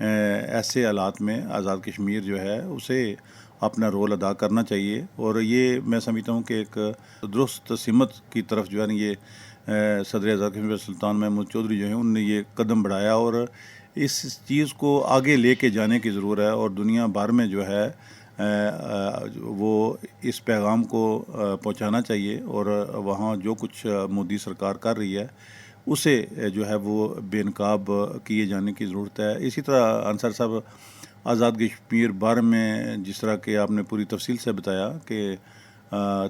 ایسے حالات میں آزاد کشمیر جو ہے اسے اپنا رول ادا کرنا چاہیے، اور یہ میں سمجھتا ہوں کہ ایک درست سمت کی طرف جو ہے نا یہ صدر آزاد کشمیر سلطان محمود چودھری جو ہیں انہوں نے یہ قدم بڑھایا، اور اس چیز کو آگے لے کے جانے کی ضرورت ہے، اور دنیا بھر میں جو ہے وہ اس پیغام کو پہنچانا چاہیے، اور وہاں جو کچھ مودی سرکار کر رہی ہے اسے جو ہے وہ بے نقاب کیے جانے کی ضرورت ہے۔ اسی طرح انصر صاحب آزاد کشمیر بارے میں جس طرح کہ آپ نے پوری تفصیل سے بتایا کہ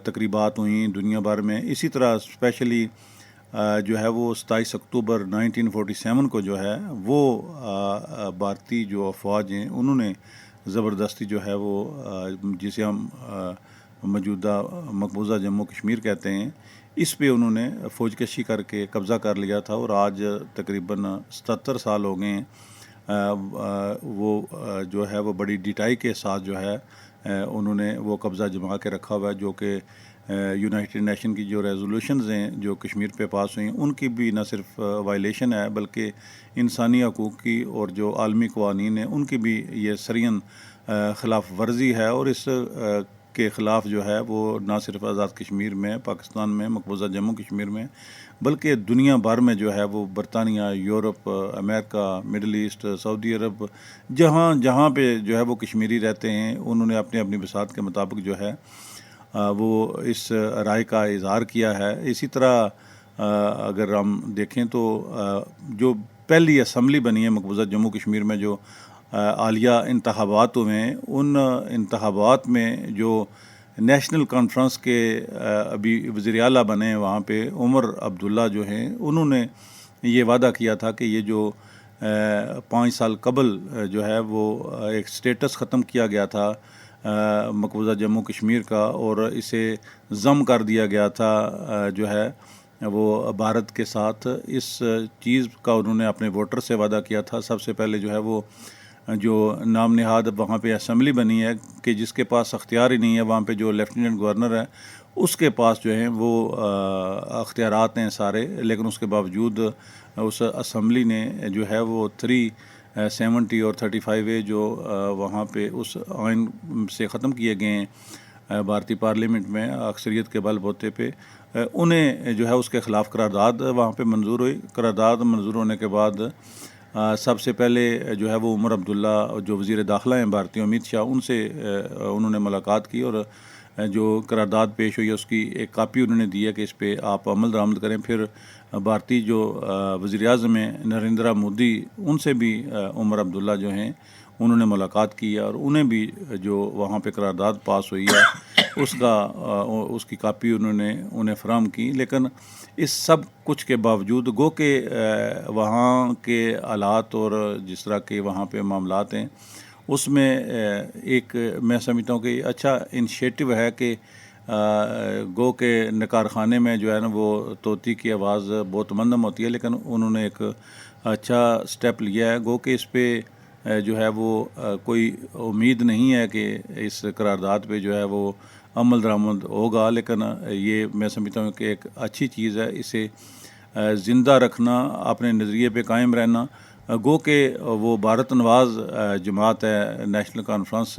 تقریبات ہوئیں دنیا بھر میں، اسی طرح اسپیشلی جو ہے وہ 27 اکتوبر 1947 کو جو ہے وہ بھارتی جو افواج ہیں انہوں نے زبردستی جو ہے وہ جسے ہم موجودہ مقبوضہ جموں کشمیر کہتے ہیں، اس پہ انہوں نے فوج کشی کر کے قبضہ کر لیا تھا، اور آج تقریباً 77 سال ہو گئے ہیں۔ وہ جو ہے وہ بڑی ڈیٹائی کے ساتھ جو ہے انہوں نے وہ قبضہ جما کے رکھا ہوا ہے، جو کہ یونائٹڈ نیشن کی جو ریزولوشنز ہیں جو کشمیر پہ پاس ہوئی ہیں ان کی بھی نہ صرف وائلیشن ہے بلکہ انسانی حقوق کی اور جو عالمی قوانین ہیں ان کی بھی یہ سرین خلاف ورزی ہے، اور اس کے خلاف جو ہے وہ نہ صرف آزاد کشمیر میں پاکستان میں مقبوضہ جموں کشمیر میں بلکہ دنیا بھر میں جو ہے وہ برطانیہ، یورپ، امریکہ، مڈل ایسٹ، سعودی عرب، جہاں پہ جو ہے وہ کشمیری رہتے ہیں انہوں نے اپنی اپنی بساط کے مطابق جو ہے وہ اس رائے کا اظہار کیا ہے۔ اسی طرح اگر ہم دیکھیں تو جو پہلی اسمبلی بنی ہے مقبوضہ جموں کشمیر میں جو عالیہ انتخابات ہوئے ہیں، ان انتخابات میں جو نیشنل کانفرنس کے ابھی وزیر اعلیٰ بنے ہیں وہاں پہ عمر عبداللہ جو ہیں انہوں نے یہ وعدہ کیا تھا کہ یہ جو 5 سال قبل جو ہے وہ ایک سٹیٹس ختم کیا گیا تھا مقبوضہ جموں کشمیر کا اور اسے ضم کر دیا گیا تھا جو ہے وہ بھارت کے ساتھ، اس چیز کا انہوں نے اپنے ووٹر سے وعدہ کیا تھا۔ سب سے پہلے جو ہے وہ جو نام نہاد وہاں پہ اسمبلی بنی ہے کہ جس کے پاس اختیار ہی نہیں ہے، وہاں پہ جو لیفٹیننٹ گورنر ہے اس کے پاس جو ہیں وہ اختیارات ہیں سارے، لیکن اس کے باوجود اس اسمبلی نے جو ہے وہ 370 اور 35A جو وہاں پہ اس آئین سے ختم کیے گئے ہیں بھارتی پارلیمنٹ میں اکثریت کے بل بوتے پہ، انہیں جو ہے اس کے خلاف قرارداد وہاں پہ منظور ہوئی۔ قرارداد منظور ہونے کے بعد سب سے پہلے جو ہے وہ عمر عبداللہ جو وزیر داخلہ ہیں بھارتی امیت شاہ، ان سے انہوں نے ملاقات کی اور جو قرارداد پیش ہوئی اس کی ایک کاپی انہوں نے دی ہے کہ اس پہ آپ عمل درآمد کریں۔ پھر بھارتی جو وزیر اعظم ہیں نریندرا مودی، ان سے بھی عمر عبداللہ جو ہیں انہوں نے ملاقات کی اور انہیں بھی جو وہاں پہ قرارداد پاس ہوئی ہے اس کی کاپی انہیں فراہم کی۔ لیکن اس سب کچھ کے باوجود گو کہ وہاں کے حالات اور جس طرح کے وہاں پہ معاملات ہیں اس میں ایک میں سمجھتا ہوں کہ اچھا انیشیٹو ہے کہ گو کہ نکار خانے میں جو ہے نا وہ طوطی کی آواز بہت مندم ہوتی ہے، لیکن انہوں نے ایک اچھا سٹیپ لیا ہے۔ گو کہ اس پہ جو ہے وہ کوئی امید نہیں ہے کہ اس قرارداد پہ جو ہے وہ عمل درآمد ہوگا، لیکن یہ میں سمجھتا ہوں کہ ایک اچھی چیز ہے، اسے زندہ رکھنا، اپنے نظریے پہ قائم رہنا۔ گو کہ وہ بھارت نواز جماعت ہے نیشنل کانفرنس،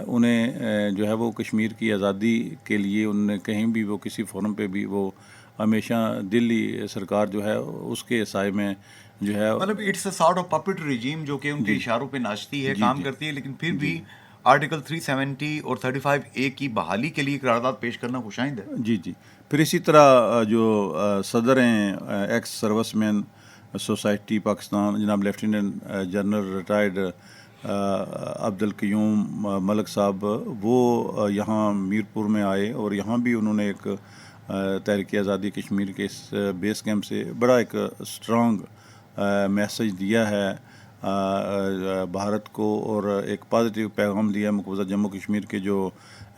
انہیں جو ہے وہ کشمیر کی آزادی کے لیے انہوں نے کہیں بھی وہ کسی فورم پہ بھی وہ ہمیشہ دلی سرکار جو ہے اس کے سائے میں جو ہے مطلب it's a sort of puppet regime جو کہ ان کے اشاروں پہ ناچتی ہے، کام کرتی ہے، لیکن پھر بھی آرٹیکل 370 اور 35A کی بحالی کے لیے قرارداد پیش کرنا خوشائند ہے۔ جی پھر اسی طرح جو صدر ہیں ایکس سروس مین سوسائٹی پاکستان جناب لیفٹیننٹ جنرل ریٹائرڈ عبد القیوم ملک صاحب، وہ یہاں میرپور میں آئے اور یہاں بھی انہوں نے ایک تحریک آزادی کشمیر کے اس بیس کیمپ سے بڑا ایک اسٹرانگ میسج دیا ہے بھارت کو اور ایک پازیٹیو پیغام دیا مقبوضہ جموں کشمیر کے جو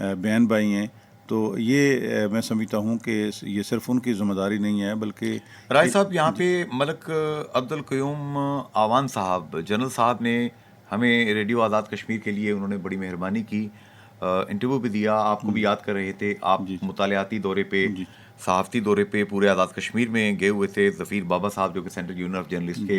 بہن بھائی ہیں۔ تو یہ میں سمجھتا ہوں کہ یہ صرف ان کی ذمہ داری نہیں ہے بلکہ رائے صاحب یہاں پہ ملک عبد القیوم آوان صاحب جنرل صاحب نے ہمیں ریڈیو آزاد کشمیر کے لیے انہوں نے بڑی مہربانی کی، انٹرویو بھی دیا، آپ کو بھی یاد کر رہے تھے، آپ مطالعاتی دورے پہ صحافتی دورے پہ پورے آزاد کشمیر میں گئے ہوئے تھے۔ ظفیر بابا صاحب جو کہ سینٹرل یونین آف جرنلسٹ کے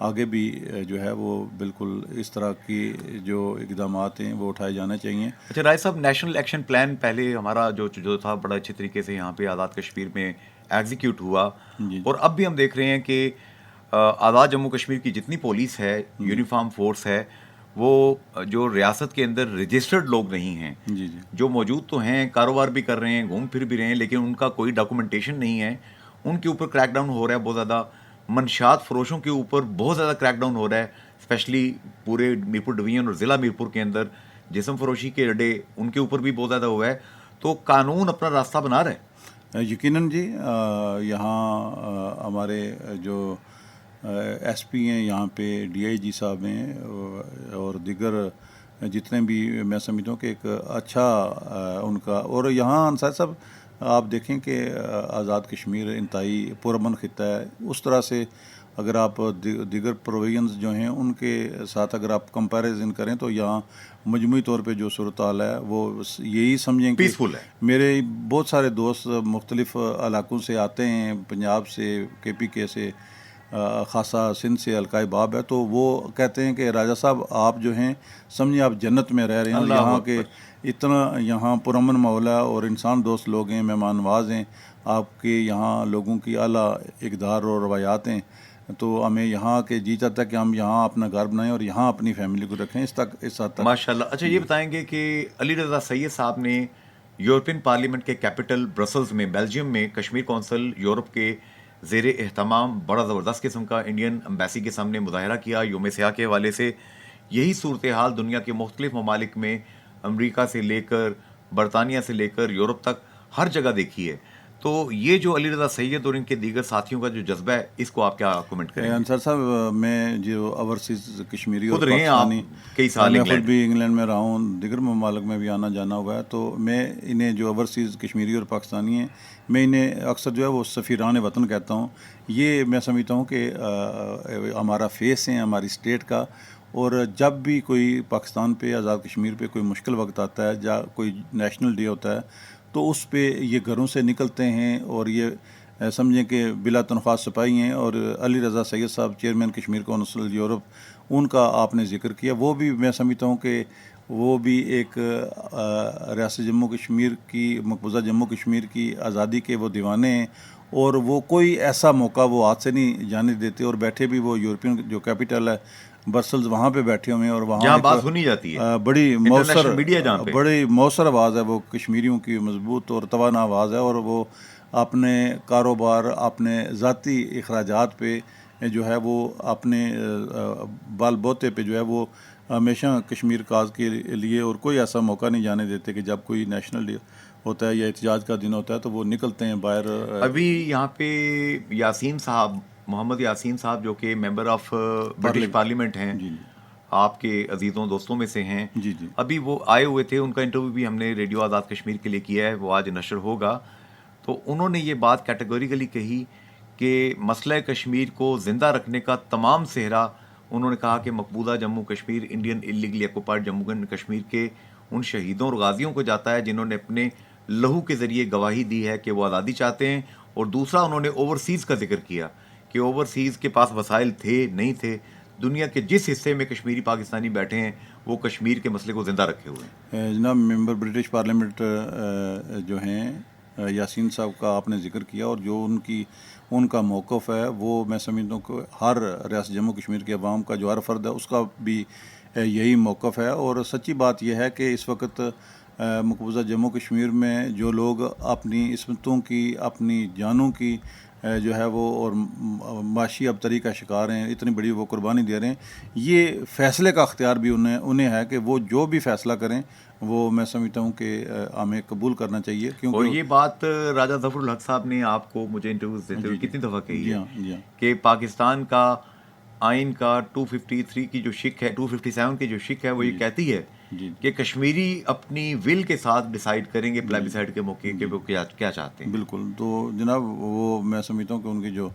آگے بھی جو ہے وہ بالکل اس طرح کی جو اقدامات ہیں وہ اٹھائے جانے چاہیے. اچھا رائے صاحب، نیشنل ایکشن پلان پہلے ہمارا جو تھا بڑا اچھے طریقے سے یہاں پہ آزاد کشمیر میں ایگزیکیوٹ ہوا، جی اور اب بھی ہم دیکھ رہے ہیں کہ آزاد جموں کشمیر کی جتنی پولیس ہے، یونیفارم فورس ہے، وہ جو ریاست کے اندر رجسٹرڈ لوگ نہیں ہیں، جی جی جو موجود تو ہیں، کاروبار بھی کر رہے ہیں، گھوم پھر بھی رہے ہیں، لیکن ان کا کوئی ڈاکومنٹیشن نہیں ہے. ان کے اوپر کریک ڈاؤن ہو رہا ہے بہت زیادہ. منشیات فروشوں کے اوپر بہت زیادہ کریک ڈاؤن ہو رہا ہے، اسپیشلی پورے میرپور ڈویژن اور ضلع میرپور کے اندر جسم فروشی کے اڈے ان کے اوپر بھی بہت زیادہ ہوا ہے. تو قانون اپنا راستہ بنا رہا ہے. یقیناً جی. یہاں ہمارے جو ایس پی ہیں یہاں پہ، ڈی آئی جی صاحب ہیں، اور دیگر جتنے بھی، میں سمجھتا ہوں کہ ایک اچھا ان کا. اور یہاں انصاری صاحب آپ دیکھیں کہ آزاد کشمیر انتہائی پرامن خطہ ہے. اس طرح سے اگر آپ دیگر پروویژنز جو ہیں ان کے ساتھ اگر آپ کمپیریزن کریں تو یہاں مجموعی طور پہ جو صورتحال ہے وہ یہی سمجھیں کہ پیسفل ہے. میرے بہت سارے دوست مختلف علاقوں سے آتے ہیں، پنجاب سے، کے پی کے سے، خاصا سندھ سے القائی باب ہے، تو وہ کہتے ہیں کہ راجہ صاحب آپ جو ہیں سمجھیں آپ جنت میں رہ رہے ہیں. اور یہاں کے اتنا یہاں پرامن ماحول ہے اور انسان دوست لوگ ہیں، مہمان نواز ہیں. آپ کے یہاں لوگوں کی اعلیٰ اقدار اور روایات ہیں. تو ہمیں یہاں کے جی چاہتا ہے کہ ہم یہاں اپنا گھر بنائیں اور یہاں اپنی فیملی کو رکھیں. اس حد تک ماشاء اللہ. اچھا یہ بتائیں گے کہ علی رضا سید صاحب نے یورپین پارلیمنٹ کے کیپٹل برسلز میں، بیلجیم میں، کشمیر کونسل یورپ کے زیر اہتمام بڑا زبردست قسم کا انڈین امبیسی کے سامنے مظاہرہ کیا یوم سیاہ کے حوالے سے. یہی صورتحال دنیا کے مختلف ممالک میں، امریکہ سے لے کر برطانیہ سے لے کر یورپ تک ہر جگہ دیکھی ہے. تو یہ جو علی رضا سید اور ان کے دیگر ساتھیوں کا جو جذبہ ہے، اس کو آپ کیا کمنٹ کریں گے؟ انصار صاحب، میں جو اوورسیز کشمیری اور خود رہے ہیں آپ پاکستانی، کئی سال میں خود انگلینڈ. بھی انگلینڈ میں رہا ہوں، دیگر ممالک میں بھی آنا جانا ہوا ہے. تو میں انہیں جو اوورسیز کشمیری اور پاکستانی ہیں، میں انہیں اکثر جو ہے وہ سفیران وطن کہتا ہوں. یہ میں سمجھتا ہوں کہ ہمارا فیس ہے ہماری اسٹیٹ کا. اور جب بھی کوئی پاکستان پہ، آزاد کشمیر پہ کوئی مشکل وقت آتا ہے یا کوئی نیشنل ڈے ہوتا ہے تو اس پہ یہ گھروں سے نکلتے ہیں، اور یہ سمجھیں کہ بلا تنخواہ سپاہی ہیں. اور علی رضا سید صاحب، چیئرمین کشمیر کونسل یورپ، ان کا آپ نے ذکر کیا. وہ بھی میں سمجھتا ہوں کہ وہ بھی ایک ریاست جموں کشمیر کی، مقبوضہ جموں کشمیر کی آزادی کے وہ دیوانے ہیں. اور وہ کوئی ایسا موقع وہ ہاتھ سے نہیں جانے دیتے. اور بیٹھے بھی وہ یورپین جو کیپٹل ہے برسلز، وہاں پہ بیٹھے ہوئے ہیں، اور وہاں جہاں بات سنی جاتی ہے، بڑی انٹرنیشنل میڈیا جہاں پہ بڑی مؤثر آواز ہے وہ کشمیریوں کی، مضبوط اور توانا آواز ہے. اور وہ اپنے کاروبار، اپنے ذاتی اخراجات پہ جو ہے وہ اپنے بال بوتے پہ جو ہے وہ ہمیشہ کشمیر کاز کے لیے، اور کوئی ایسا موقع نہیں جانے دیتے کہ جب کوئی نیشنل ڈے ہوتا ہے یا احتجاج کا دن ہوتا ہے تو وہ نکلتے ہیں باہر. ابھی یہاں پہ یاسین صاحب، محمد یاسین صاحب، جو کہ ممبر آف برٹش پارلیمنٹ ہیں، جی آپ کے عزیزوں دوستوں میں سے ہیں، جی جی ابھی وہ آئے ہوئے تھے. ان کا انٹرویو بھی ہم نے ریڈیو آزاد کشمیر کے لیے کیا ہے، وہ آج نشر ہوگا. تو انہوں نے یہ بات کیٹیگوریکلی کہی کہ مسئلہ کشمیر کو زندہ رکھنے کا تمام سہرا، انہوں نے کہا کہ مقبوضہ Jammu Kashmir, Indian illegally occupied Jammu and Kashmir کے ان شہیدوں اور غازیوں کو جاتا ہے جنہوں نے اپنے لہو کے ذریعے گواہی دی ہے کہ وہ آزادی چاہتے ہیں. اور دوسرا انہوں نے اوورسیز کا ذکر کیا کہ اوورسیز کے پاس وسائل تھے نہیں تھے. دنیا کے جس حصے میں کشمیری پاکستانی بیٹھے ہیں وہ کشمیر کے مسئلے کو زندہ رکھے ہوئے ہیں. جناب ممبر برٹش پارلیمنٹ جو ہیں یاسین صاحب کا آپ نے ذکر کیا، اور جو ان کا موقف ہے وہ میں سمجھتا ہوں کہ ہر ریاست جموں کشمیر کے عوام کا جو ہر فرد ہے اس کا بھی یہی موقف ہے. اور سچی بات یہ ہے کہ اس وقت مقبوضہ جموں کشمیر میں جو لوگ اپنی عصمتوں کی، اپنی جانوں کی جو ہے وہ اور معاشی ابتری کا شکار ہیں، اتنی بڑی وہ قربانی دے رہے ہیں. یہ فیصلے کا اختیار بھی انہیں ہے کہ وہ جو بھی فیصلہ کریں وہ میں سمجھتا ہوں کہ ہمیں قبول کرنا چاہیے. اور کیونکہ یہ بات راجہ ظفر الحق صاحب نے آپ کو مجھے انٹرویوز دیتے ہوئے کتنی دفعہ کہی ہے جی ہاں کہ پاکستان کا آئین کا 253 کی جو شک ہے، 257 کی جو شک ہے، وہ یہ کہتی ہے جی کہ کشمیری اپنی ول کے ساتھ ڈیسائیڈ کریں گے پلیبیسائڈ کے موقع کہ وہ کیا چاہتے ہیں. بالکل. تو جناب وہ میں سمجھتا ہوں کہ ان کی جو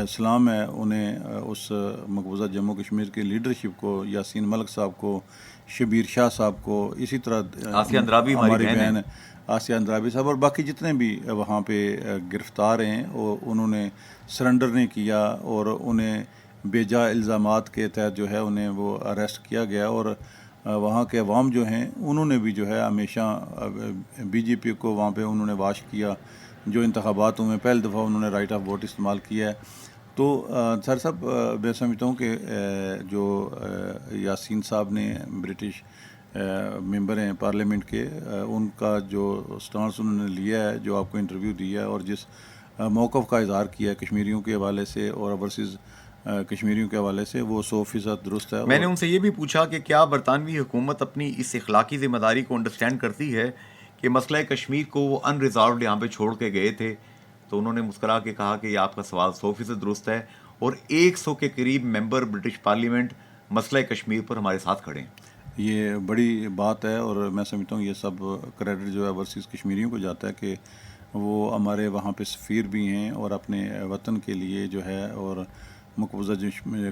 سلام ہے انہیں اس مقبوضہ جموں کشمیر کی لیڈرشپ کو، یاسین ملک صاحب کو، شبیر شاہ صاحب کو، اسی طرح آسیہ اندرابی ہماری بہن ہے، آسیہ اندرابی صاحب، اور باقی جتنے بھی وہاں پہ گرفتار ہیں، انہوں نے سرنڈر نہیں کیا. اور انہیں بیجا الزامات کے تحت جو ہے انہیں وہ اریسٹ کیا گیا، اور وہاں کے عوام جو ہیں انہوں نے بھی جو ہے ہمیشہ بی جے پی کو وہاں پہ انہوں نے واش کیا. جو انتخابات ہوئے پہلی دفعہ انہوں نے رائٹ آف ووٹ استعمال کیا ہے. تو سر صاحب میں سمجھتا ہوں کہ جو یاسین صاحب نے برٹش ممبر ہیں پارلیمنٹ کے، ان کا جو سٹانس انہوں نے لیا ہے، جو آپ کو انٹرویو دیا ہے، اور جس موقف کا اظہار کیا ہے کشمیریوں کے حوالے سے اور ورسز کشمیریوں کے حوالے سے، وہ 100% درست ہے. میں اور نے ان سے یہ بھی پوچھا کہ کیا برطانوی حکومت اپنی اس اخلاقی ذمہ داری کو انڈرسٹینڈ کرتی ہے کہ مسئلہ کشمیر کو وہ ان ریزالوڈ یہاں پہ چھوڑ کے گئے تھے. تو انہوں نے مسکرا کے کہا کہ یہ آپ کا سوال 100% درست ہے، اور 100 کے قریب ممبر برٹش پارلیمنٹ مسئلہ کشمیر پر ہمارے ساتھ کھڑے ہیں. یہ بڑی بات ہے، اور میں سمجھتا ہوں یہ سب کریڈٹ جو ہے ورسز کشمیریوں کو جاتا ہے کہ وہ ہمارے وہاں پہ سفیر بھی ہیں، اور اپنے وطن کے لیے جو ہے اور مقبوضہ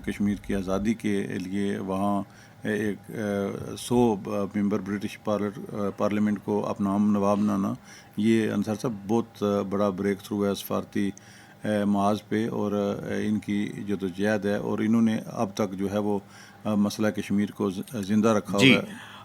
کشمیر کی آزادی کے لیے وہاں ایک 100 ممبر برٹش پارلیمنٹ کو اپنا نواب بنانا، یہ انصر صاحب بہت بڑا بریک تھرو ہے سفارتی محاذ پہ، اور ان کی جدوجہد ہے، اور انہوں نے اب تک جو ہے وہ مسئلہ کشمیر کو زندہ رکھا ہوا جی، ہے.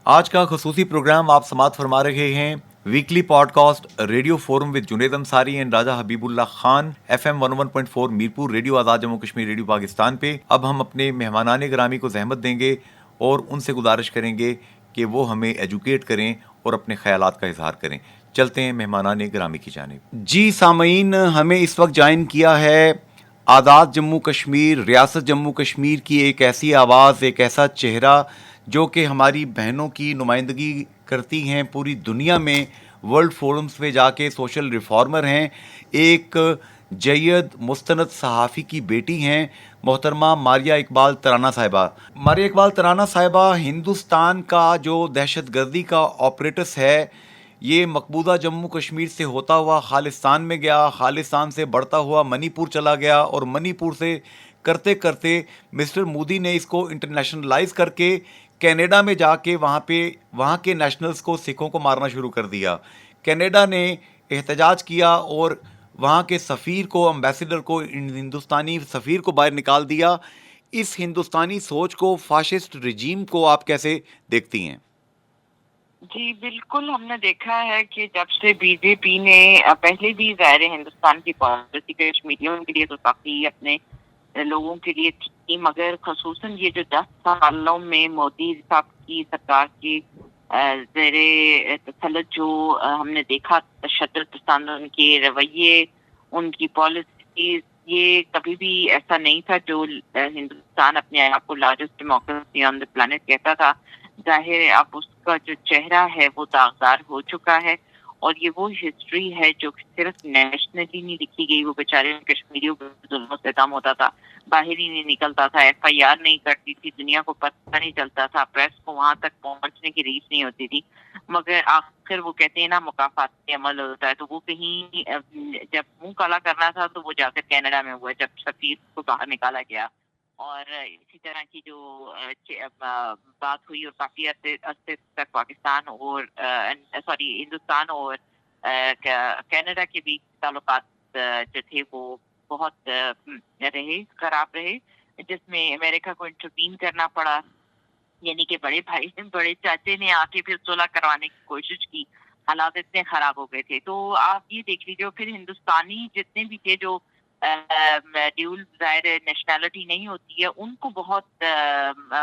آج کا خصوصی پروگرام آپ سماعت فرما رہے ہیں weekly podcast radio forum with Junaid Ansari and Raja Habib Allah Khan, FM 101.4 Mirpur, radio Azad Jammu Kashmir, radio Pakistan پہ. اب ہم اپنے مہمانان گرامی کو زحمت دیں گے اور ان سے گزارش کریں گے کہ وہ ہمیں ایجوکیٹ کریں اور اپنے خیالات کا اظہار کریں. چلتے ہیں مہمانان گرامی کی جانب. جی سامعین، ہمیں اس وقت جوائن کیا ہے آزاد جموں کشمیر، ریاست جموں کشمیر کی ایک ایسی آواز، ایک ایسا چہرہ جو کہ ہماری بہنوں کی نمائندگی کرتی ہیں پوری دنیا میں، ورلڈ فورمز پہ جا کے سوشل ریفارمر ہیں، ایک جید مستند صحافی کی بیٹی ہیں، محترمہ ماریہ اقبال ترانہ صاحبہ. ماریہ اقبال ترانہ صاحبہ ہندوستان کا جو دہشت گردی کا آپریٹس ہے، یہ مقبوضہ جموں کشمیر سے ہوتا ہوا خالصتان میں گیا، خالصتان سے بڑھتا ہوا منی پور چلا گیا، اور منی پور سے کرتے کرتے مسٹر مودی نے اس کو انٹرنیشنلائز کر کے کینیڈا میں جا کے وہاں کے نیشنلز کو، سکھوں کو مارنا شروع کر دیا. کینیڈا نے احتجاج کیا اور وہاں کے سفیر کو، امبیسڈر کو، ہندوستانی سفیر کو باہر نکال دیا. اس ہندوستانی سوچ کو، فاشسٹ رجیم کو آپ کیسے دیکھتی ہیں؟ جی بالکل، ہم نے دیکھا ہے کہ جب سے بی جے پی نے پہلے بھی ظاہر ہندوستان کی پالیسی کشمیریوں کے لیے تو کافی اپنے لوگوں کے لیے تھی، مگر خصوصاً یہ جو 10 سالوں میں مودی صاحب کی سرکار کی زیر تسلط جو ہم نے دیکھا، تشدد پسند ان کے رویے، ان کی پالیسیز، یہ کبھی بھی ایسا نہیں تھا جو ہندوستان اپنے آپ کو largest democracy on the planet کہتا تھا. ظاہر ہے اب اس کا جو چہرہ ہے وہ داغدار ہو چکا ہے، اور یہ وہ ہسٹری ہے جو صرف نیشنلی نہیں لکھی گئی. وہ بیچارے کشمیریوں پہ ظلم و ستم ہوتا تھا، باہر ہی نہیں نکلتا تھا، FIR نہیں کرتی تھی، دنیا کو پتہ نہیں چلتا تھا، پریس کو وہاں تک پہنچنے کی ریچ نہیں ہوتی تھی. مگر آخر وہ کہتے ہیں نا مقافاتی عمل ہوتا ہے، تو وہ کہیں جب منہ کالا کرنا تھا تو وہ جا کر کینیڈا میں ہوا جب سفیر کو باہر نکالا گیا. اور اسی طرح کی جو بات ہوئی، اور کافی عرصے تک پاکستان اور ہندوستان اور کینیڈا کے بیچ تعلقات جو تھے وہ بہت خراب رہے، جس میں امریکہ کو انٹروین کرنا پڑا. یعنی کہ بڑے بھائی، بڑے چاچے نے آ کے پھر صلح کروانے کی کوشش کی. حالات اتنے خراب ہو گئے تھے. تو آپ یہ دیکھ لیجیے، پھر ہندوستانی جتنے بھی تھے جو ڈیول ظاہر نیشنلٹی نہیں ہوتی ہے، ان کو بہت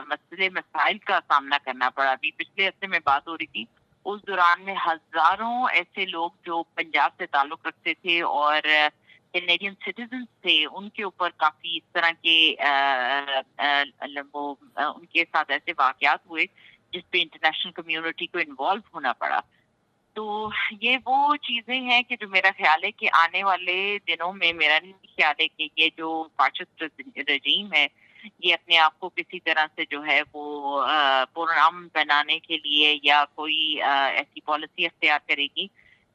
مسائل کا سامنا کرنا پڑا. ابھی پچھلے ہفتے میں بات ہو رہی تھی، اس دوران میں ہزاروں ایسے لوگ جو پنجاب سے تعلق رکھتے تھے اور کینیڈین سٹیزنز تھے، ان کے اوپر کافی اس طرح کے ان کے ساتھ ایسے واقعات ہوئے جس پہ انٹرنیشنل کمیونٹی کو انوالو ہونا پڑا. تو یہ وہ چیزیں ہیں کہ جو میرا خیال ہے کہ آنے والے دنوں میں، میرا نہیں خیال ہے کہ یہ جو فاشسٹ رجیم ہے یہ اپنے آپ کو کسی طرح سے جو ہے وہ پرنام بنانے کے لیے یا کوئی ایسی پالیسی اختیار کرے گی.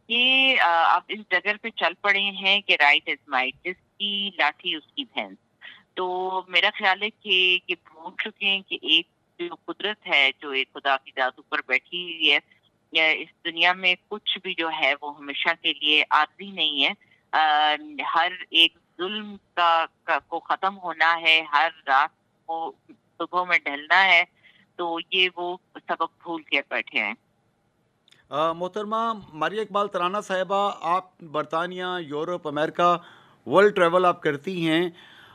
یہ اب اس ڈگر پہ چل پڑے ہیں کہ رائٹ از مائٹ، جس کی لاٹھی اس کی بھینس. تو میرا خیال ہے کہ یہ بھول چکے ہیں کہ ایک جو قدرت ہے، جو ایک خدا کی ذات اوپر بیٹھی ہوئی ہے، یا اس دنیا میں کچھ بھی جو ہے وہ ہمیشہ کے لیے عارضی نہیں ہے. ہر ایک ظلم کو ختم ہونا ہے, ہر رات کو صبح میں ڈھلنا ہے, تو یہ وہ سبق بھول کے بیٹھے ہیں. محترمہ ماریہ اقبال ترانہ صاحبہ، آپ برطانیہ، یورپ، امریکہ ورلڈ ٹریول آپ کرتی ہیں،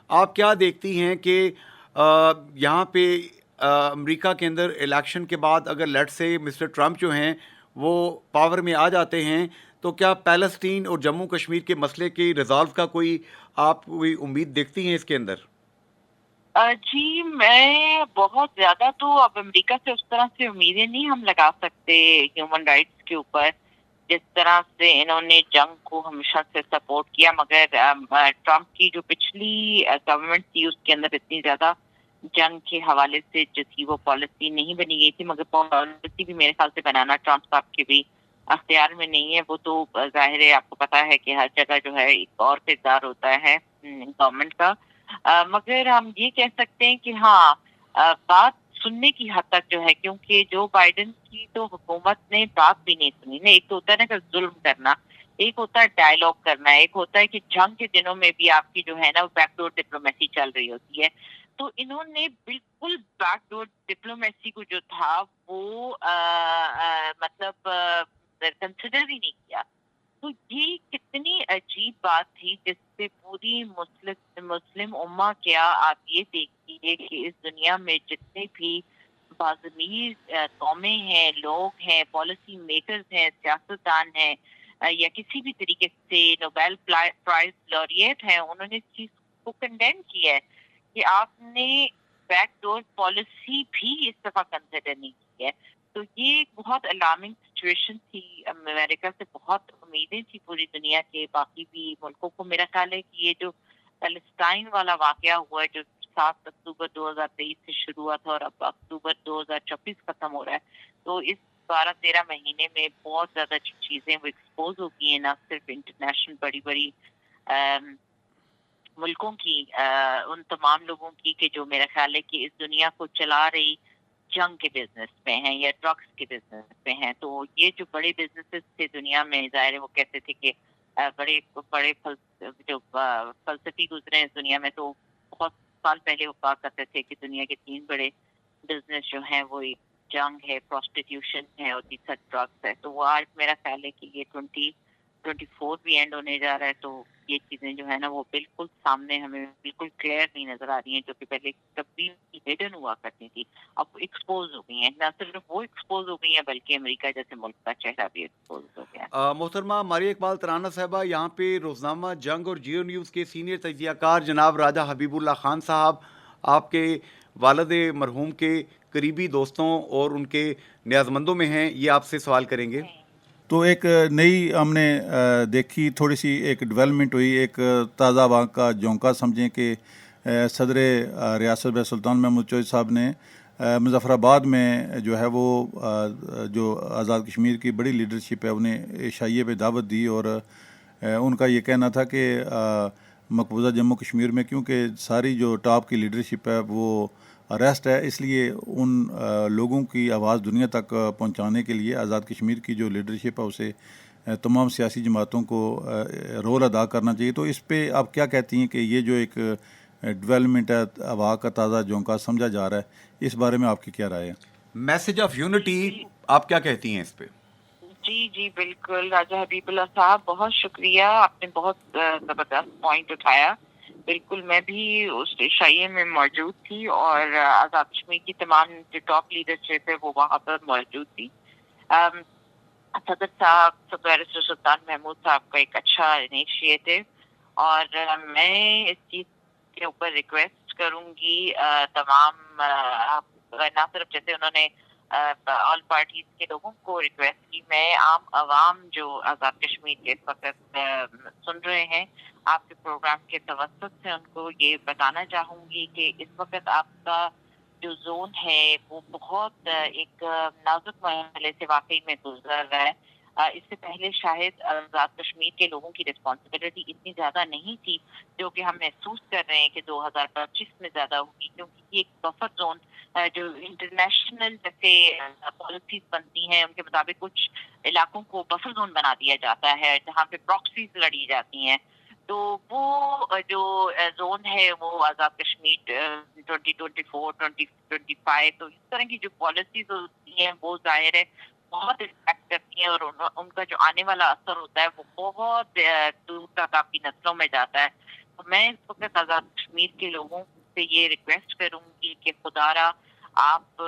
آپ کیا دیکھتی ہیں کہ یہاں پہ امریکہ کے اندر الیکشن کے بعد اگر لیٹ سے مسٹر ٹرمپ جو ہیں وہ پاور میں آ جاتے ہیں تو کیا پیلسٹین اور جموں کشمیر کے مسئلے کی ریزالو کا کوئی آپ کوئی امید دیکھتی ہیں اس کے اندر؟ جی میں بہت زیادہ تو اب امریکہ سے اس طرح سے امیدیں نہیں ہم لگا سکتے ہیومن رائٹس کے اوپر، جس طرح سے انہوں نے جنگ کو ہمیشہ سے سپورٹ کیا. مگر ٹرمپ کی جو پچھلی گورنمنٹ تھی اس کے اندر اتنی زیادہ جنگ کے حوالے سے جو تھی وہ پالیسی نہیں بنی گئی تھی. مگر پالیسی بھی میرے خیال سے بنانا ٹرمپ صاحب کے بھی اختیار میں نہیں ہے. وہ تو ظاہر ہے آپ کو پتا ہے کہ ہر جگہ جو ہے ایک اور کردار ہوتا ہے گورنمنٹ کا. مگر ہم یہ کہہ سکتے ہیں کہ ہاں بات سننے کی حد تک جو ہے، کیونکہ جو بائیڈن کی تو حکومت نے بات بھی نہیں سنی نا. ایک تو ہوتا ہے نا کہ ظلم کرنا، ایک ہوتا ہے ڈائلاگ کرنا، ایک ہوتا ہے کہ جنگ کے دنوں میں بھی آپ کی جو ہے نا بیک ڈور ڈپلومیسی چل رہی ہوتی ہے. تو انہوں نے بالکل بیک ڈور ڈپلومیسی کو جو تھا وہ مطلب کنسیڈر ہی نہیں کیا. تو یہ کتنی عجیب بات تھی جس سے پوری مسلم امہ کیا آپ یہ دیکھیے کہ اس دنیا میں جتنے بھی باضمیر قومیں ہیں، لوگ ہیں، پالیسی میکرز ہیں، سیاستدان ہیں یا کسی بھی طریقے سے نوبیل پرائز لوریٹ ہیں، انہوں نے اس چیز کو کنڈیم کیا ہے کہ آپ نے بیک ڈور پالیسی بھی اس دفعہ کنسیڈر نہیں کی ہے. تو یہ ایک بہت الارمنگ سچویشن تھی. امریکہ سے بہت امیدیں تھی پوری دنیا کے باقی بھی ملکوں کو. میرا خیال ہے کہ یہ جو پیلسٹائن والا واقعہ ہوا ہے جو 7 اکتوبر 2023 سے شروع ہوا تھا اور اب اکتوبر 2024 ختم ہو رہا ہے، تو اس 12-13 مہینے میں بہت زیادہ چیزیں وہ ایکسپوز ہو گئی ہیں، نہ صرف انٹرنیشنل بڑی بڑی ملکوں کی، ان تمام لوگوں کی کہ جو میرا خیال ہے کہ اس دنیا کو چلا رہی جنگ کے بزنس پہ ہیں یا ڈرگس کے بزنس پہ ہیں. تو یہ جو بڑے بزنسز تھے دنیا میں، ظاہر ہے وہ کہتے تھے کہ بڑے بڑے جو فلسفی گزرے ہیں اس دنیا میں، تو بہت سال پہلے وہ کہا کرتے تھے کہ دنیا کے 3 بڑے بزنس جو ہیں وہ جنگ ہے، پروسٹیٹیوشن ہے اور تیسرا ڈرگس ہے. تو وہ آج میرا خیال ہے کہ یہ 2024 بھی اینڈ ہونے جا رہا ہے. تو یہ چیزیں جو ہے نا وہ بالکل سامنے ہمیں بالکل کلیئر نہیں نظر آ رہی ہیں، جو کہ پہلے کبھی ہڈن ہوا کرتی تھی، اب ایکسپوز ہو گئی ہیں. نہ صرف وہ ایکسپوز ہو گئی ہیں بلکہ امریکہ جیسے ملک کا چہرہ بھی ایکسپوز ہو گیا. محترمہ ماریہ اقبال ترانہ صاحبہ، یہاں پہ روزنامہ جنگ اور جیو نیوز کے سینئر تجزیہ کار جناب راجہ حبیب اللہ خان صاحب آپ کے والد مرحوم کے قریبی دوستوں اور ان کے نیازمندوں میں ہیں، یہ آپ سے سوال کریں گے. تو ایک نئی ہم نے دیکھی تھوڑی سی ایک ڈیولپمنٹ ہوئی، ایک تازہ واقعہ کا جھونکا سمجھیں کہ صدر ریاست بر سلطان محمود چوہدری صاحب نے مظفر آباد میں جو ہے وہ جو آزاد کشمیر کی بڑی لیڈرشپ ہے انہیں عشائیے پہ دعوت دی، اور ان کا یہ کہنا تھا کہ مقبوضہ جموں کشمیر میں کیونکہ ساری جو ٹاپ کی لیڈرشپ ہے وہ اریسٹ ہے، اس لیے ان لوگوں کی آواز دنیا تک پہنچانے کے لیے آزاد کشمیر کی جو لیڈرشپ ہے اسے تمام سیاسی جماعتوں کو رول ادا کرنا چاہیے. تو اس پہ آپ کیا کہتی ہیں کہ یہ جو ایک ڈیولپمنٹ ہے، ہوا کا تازہ جھونکا سمجھا جا رہا ہے، اس بارے میں آپ کی کیا رائے ہے؟ میسج آف یونٹی آپ کیا کہتی ہیں اس پہ؟ جی بالکل راجہ حبیب اللہ صاحب، بہت شکریہ، آپ نے بہت زبردست پوائنٹ اٹھایا. بالکل میں بھی اس عشائیے میں موجود تھی اور آزاد کشمیر کی تمام جو ٹاپ لیڈرشپ ہے وہ وہاں پر موجود تھی. صدر صاحب صدر سلطان محمود صاحب کا ایک اچھا انیشیٹو، اور میں اس چیز کے اوپر ریکویسٹ کروں گی تمام نہ صرف جیسے انہوں نے آل پارٹیز کے لوگوں کو ریکویسٹ کی، میں عام عوام جو آزاد کشمیر کے اس وقت سن رہے ہیں آپ کے پروگرام کے توسط سے ان کو یہ بتانا چاہوں گی کہ اس وقت آپ کا جو زون ہے وہ بہت ایک نازک مرحلے سے واقعی میں گزر رہا ہے. اس سے پہلے شاید آزاد کشمیر کے لوگوں کی رسپانسبلٹی اتنی زیادہ نہیں تھی جو کہ ہم محسوس کر رہے ہیں کہ 2025 میں زیادہ ہوگی، کیونکہ یہ ایک بفر زون جو انٹرنیشنل جیسے پالیسیز بنتی ہیں ان کے مطابق کچھ علاقوں کو بفر زون بنا دیا جاتا ہے جہاں پہ پراکسیز لڑی جاتی ہیں. تو وہ جو زون ہے وہ آزاد کشمیر 2024 2025 تو اس طرح کی جو پالیسیز ہوتی ہیں وہ ظاہر ہے بہت امپیکٹ کرتی ہیں، اور ان کا جو آنے والا اثر ہوتا ہے وہ بہت دور تک آپ کی نسلوں میں جاتا ہے. تو میں اس وقت آزاد کشمیر کے لوگوں سے یہ ریکویسٹ کروں گی کہ خدا را آپ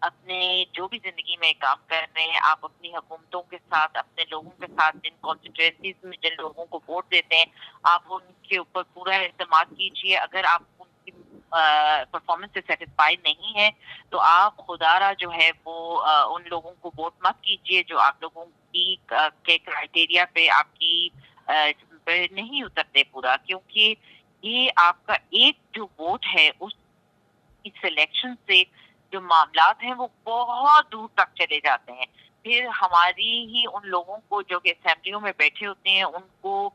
اپنے جو بھی زندگی میں کام کر رہے ہیں، آپ اپنی حکومتوں کے ساتھ، اپنے لوگوں کے ساتھ، جن کانسٹیٹوئنسیز میں جن لوگوں کو ووٹ دیتے ہیں، آپ ان کے اوپر پورا اعتماد کیجیے. اگر آپ ان کی پرفارمنس سے سیٹسفائی نہیں ہے تو آپ خدا را جو ہے وہ ان لوگوں کو ووٹ مت کیجیے جو آپ لوگوں کی کے کرائٹیریا پہ آپ کی پہ نہیں اترتے پورا، کیونکہ یہ آپ کا ایک جو ووٹ ہے اس سلیکشن سے جو معاملات ہیں وہ بہت دور تک چلے جاتے ہیں. پھر ہماری ہی ان لوگوں کو جو کہ اسمبلیوں میں بیٹھے ہوتے ہیں ان کو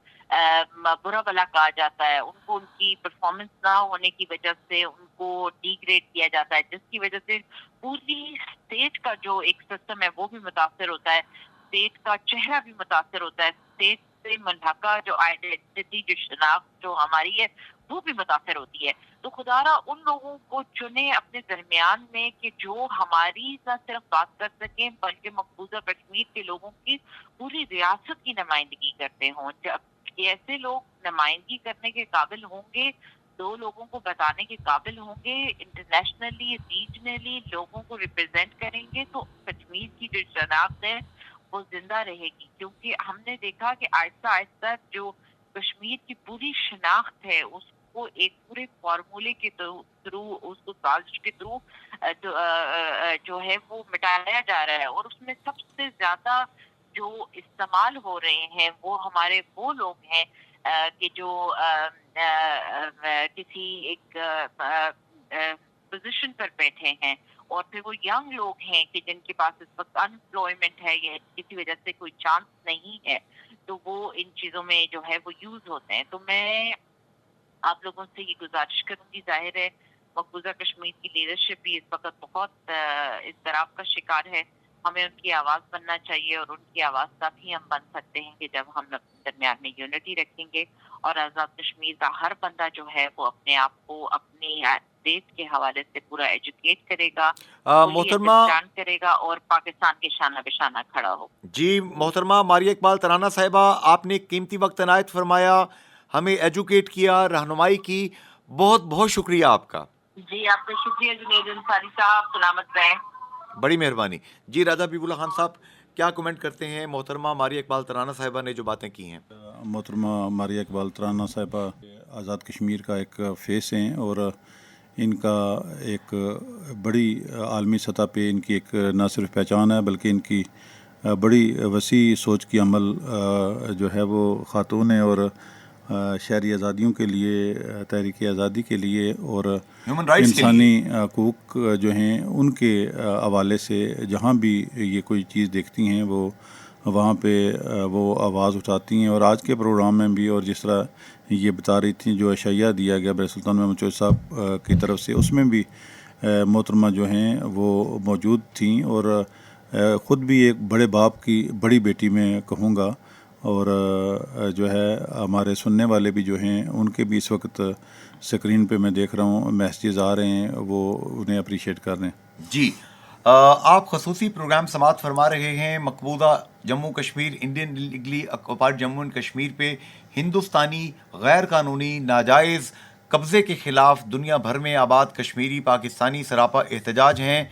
برا بلا کہا جاتا ہے، ان کو ان کی پرفارمنس نہ ہونے کی وجہ سے ان کو ڈی گریڈ کیا جاتا ہے، جس کی وجہ سے پوری اسٹیٹ کا جو ایک سسٹم ہے وہ بھی متاثر ہوتا ہے، اسٹیٹ کا چہرہ بھی متاثر ہوتا ہے، اسٹیٹ سے منحقہ جو آئیڈینٹی جو شناخت جو ہماری ہے وہ بھی متاثر ہوتی ہے. تو خدا را ان لوگوں کو چنے اپنے درمیان میں کہ جو ہماری نہ صرف بات کر سکیں بلکہ مقبوضہ کشمیر کے لوگوں کی پوری ریاست کی نمائندگی کرتے ہوں. جب ایسے لوگ نمائندگی کرنے کے قابل ہوں گے، دو لوگوں کو بتانے کے قابل ہوں گے، انٹرنیشنلی ریجنلی لوگوں کو ریپرزینٹ کریں گے، تو کشمیر کی جو شناخت ہے وہ زندہ رہے گی. کیونکہ ہم نے دیکھا کہ آہستہ آہستہ جو کشمیر کی پوری شناخت ہے اس کو ایک پورے فارمولے کے تھرو اس کو سازش کے تھرو جو ہے وہ مٹایا جا رہا ہے، اور اس میں سب سے زیادہ جو استعمال ہو رہے ہیں وہ ہمارے وہ لوگ ہیں کہ جو کسی ایک پوزیشن پر بیٹھے ہیں، اور پھر وہ ینگ لوگ ہیں کہ جن کے پاس اس وقت انپلائمنٹ ہے یا کسی وجہ سے کوئی چانس نہیں ہے، تو وہ ان چیزوں میں جو ہے وہ یوز ہوتے ہیں. تو میں آپ لوگوں سے یہ گزارش کروں گی، ظاہر ہے مقبوضہ کشمیر کی لیڈرشپ بھی اس وقت بہت اضطراب کا شکار ہے. ہمیں ان کی آواز بننا چاہیے، اور ان کی آواز تب ہی ہم بن سکتے ہیں کہ جب ہم اپنے درمیان میں یونٹی رکھیں گے، اور آزاد کشمیر کا ہر بندہ جو ہے وہ اپنے آپ کو اپنی دیش کے حوالے سے پورا ایجوکیٹ کرے گا، محترمہ انڈرسٹینڈ کرے گا، اور پاکستان کے شانہ بشانہ کھڑا ہو. جی محترمہ ماریہ اقبال ترانہ صاحبہ، آپ نے قیمتی وقت عنایت فرمایا، ہمیں ایجوکیٹ کیا، رہنمائی کی، بہت بہت شکریہ آپ کا. جی آپ کا شکریہ جنید انصاری صاحب، سلامت رہیں. بڑی مہربانی. جی راجہ حبیب اللہ خان صاحب کیا کمنٹ کرتے ہیں محترمہ ماریہ اقبال ترانہ صاحبہ نے جو باتیں کی ہیں؟ محترمہ ماریہ اقبال ترانہ صاحبہ آزاد کشمیر کا ایک فیس ہیں، اور ان کا ایک بڑی عالمی سطح پہ ان کی ایک نہ صرف پہچان ہے بلکہ ان کی بڑی وسیع سوچ کی عمل جو ہے وہ خاتون ہیں، اور شہری آزادیوں کے لیے، تحریک آزادی کے لیے، اور ہیومن رائٹس کے لیے. انسانی حقوق جو ہیں ان کے حوالے سے جہاں بھی یہ کوئی چیز دیکھتی ہیں وہ وہاں پہ وہ آواز اٹھاتی ہیں. اور آج کے پروگرام میں بھی، اور جس طرح یہ بتا رہی تھیں جو اشعیہ دیا گیا بر سلطان محمد چودھری صاحب کی طرف سے، اس میں بھی محترمہ جو ہیں وہ موجود تھیں، اور خود بھی ایک بڑے باپ کی بڑی بیٹی میں کہوں گا. اور جو ہے ہمارے سننے والے بھی جو ہیں ان کے بھی اس وقت اسکرین پہ میں دیکھ رہا ہوں میسیجز آ رہے ہیں، وہ انہیں اپریشیٹ کر رہے ہیں. جی آپ خصوصی پروگرام سماعت فرما رہے ہیں مقبوضہ Jammu Kashmir Indian legally occupied Jammu and Kashmir پہ ہندوستانی غیر قانونی ناجائز قبضے کے خلاف دنیا بھر میں آباد کشمیری پاکستانی سراپا احتجاج ہیں.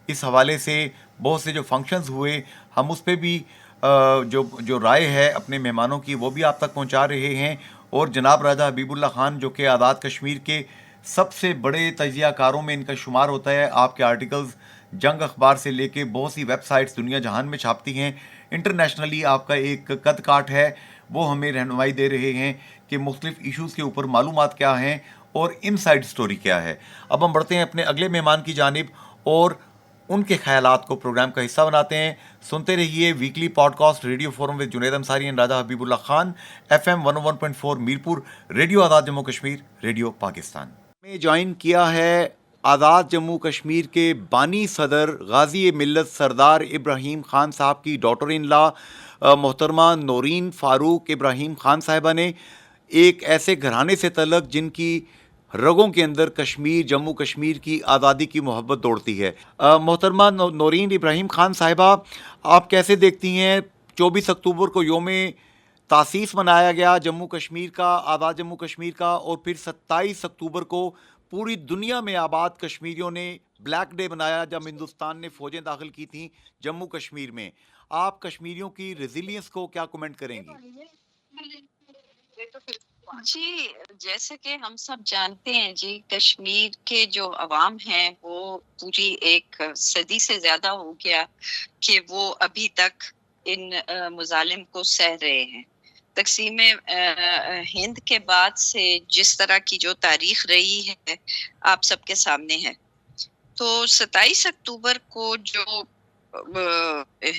اس حوالے سے بہت سے جو فنکشنز ہوئے، ہم اس پہ بھی جو رائے ہے اپنے مہمانوں کی وہ بھی آپ تک پہنچا رہے ہیں. اور جناب راجہ حبیب اللہ خان جو کہ آزاد کشمیر کے سب سے بڑے تجزیہ کاروں میں ان کا شمار ہوتا ہے، آپ کے آرٹیکلز جنگ اخبار سے لے کے بہت سی ویب سائٹس دنیا جہان میں چھاپتی ہیں، انٹرنیشنلی آپ کا ایک قد کاٹ ہے، وہ ہمیں رہنمائی دے رہے ہیں کہ مختلف ایشوز کے اوپر معلومات کیا ہیں اور ان سائڈ سٹوری کیا ہے. اب ہم بڑھتے ہیں اپنے اگلے مہمان کی جانب اور ان کے خیالات کو پروگرام کا حصہ بناتے ہیں. سنتے رہیے weekly podcast radio forum with Junaid Ansari and Raja Habib Allah Khan, FM 101.4 Mirpur, radio Azad Jammu Kashmir, radio Pakistan میں. جوائن کیا ہے آزاد جموں کشمیر کے بانی صدر غازی ملت سردار ابراہیم خان صاحب کی ڈاٹر ان لا محترمہ نورین فاروق ابراہیم خان صاحبہ نے. ایک ایسے گھرانے سے تعلق جن کی رگوں کے اندر کشمیر، جموں کشمیر کی آزادی کی محبت دوڑتی ہے۔ محترمہ نورین ابراہیم خان صاحبہ، آپ کیسے دیکھتی ہیں 24 اکتوبر کو یوم تاسیس منایا گیا جموں کشمیر کا، آزاد جموں کشمیر کا، اور پھر 27 اکتوبر کو پوری دنیا میں آباد کشمیریوں نے بلیک ڈے منایا جب ہندوستان نے فوجیں داخل کی تھیں جموں کشمیر میں۔ آپ کشمیریوں کی ریزیلینس کو کیا کمنٹ کریں گی؟ جی، جیسے کہ ہم سب جانتے ہیں جی، کشمیر کے جو عوام ہیں وہ پوری ایک صدی سے زیادہ ہو گیا کہ وہ ابھی تک ان مظالم کو سہ رہے ہیں۔ تقسیم ہند کے بعد سے جس طرح کی جو تاریخ رہی ہے آپ سب کے سامنے ہے، تو 27 اکتوبر کو جو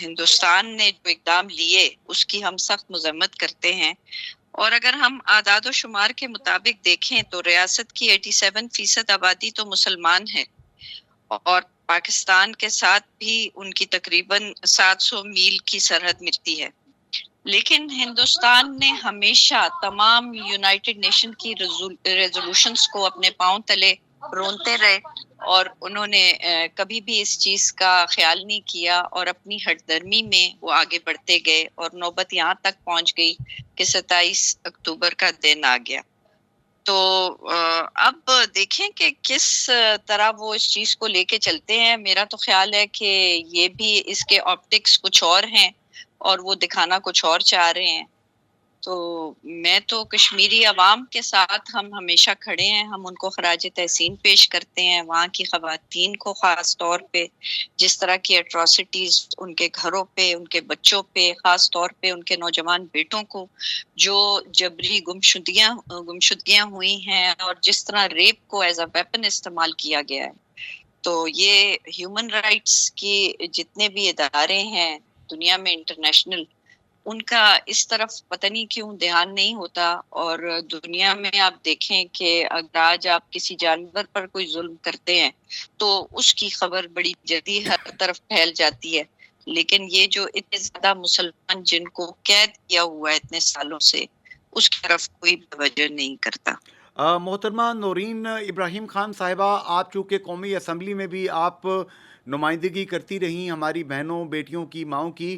ہندوستان نے جو اقدام لیے اس کی ہم سخت مذمت کرتے ہیں، اور اگر ہم اعداد و شمار کے مطابق دیکھیں تو ریاست کی 87% آبادی تو مسلمان ہے، اور پاکستان کے ساتھ بھی ان کی تقریباً 700 میل کی سرحد ملتی ہے، لیکن ہندوستان نے ہمیشہ تمام یونائٹڈ نیشن کی ریزولوشنز کو اپنے پاؤں تلے رونتے رہے، اور انہوں نے کبھی بھی اس چیز کا خیال نہیں کیا، اور اپنی ہٹ درمی میں وہ آگے بڑھتے گئے، اور نوبت یہاں تک پہنچ گئی کہ 27 اکتوبر کا دن آ گیا۔ تو اب دیکھیں کہ کس طرح وہ اس چیز کو لے کے چلتے ہیں۔ میرا تو خیال ہے کہ یہ بھی اس کے آپٹکس کچھ اور ہیں اور وہ دکھانا کچھ اور چاہ رہے ہیں۔ تو میں تو کشمیری عوام کے ساتھ ہم ہمیشہ کھڑے ہیں، ہم ان کو خراج تحسین پیش کرتے ہیں، وہاں کی خواتین کو خاص طور پہ جس طرح کی اٹراسٹیز ان کے گھروں پہ، ان کے بچوں پہ، خاص طور پہ ان کے نوجوان بیٹوں کو جو جبری گمشدگیاں ہوئی ہیں، اور جس طرح ریپ کو ایز اے ویپن استعمال کیا گیا ہے۔ تو یہ ہیومن رائٹس کی جتنے بھی ادارے ہیں دنیا میں انٹرنیشنل، ان کا اس طرف پتہ نہیں کیوں دھیان نہیں ہوتا، اور دنیا میں آپ دیکھیں کہ اگر آج آپ کسی جانور پر کوئی ظلم کرتے ہیں تو اس کی خبر بڑی جلدی ہر طرف پھیل جاتی ہے، لیکن یہ جو اتنے زیادہ مسلمان جن کو قید کیا ہوا ہے اتنے سالوں سے، اس کی طرف کوئی توجہ نہیں کرتا۔ محترمہ نورین ابراہیم خان صاحبہ، آپ چونکہ قومی اسمبلی میں بھی آپ نمائندگی کرتی رہیں ہماری بہنوں، بیٹیوں کی، ماؤں کی،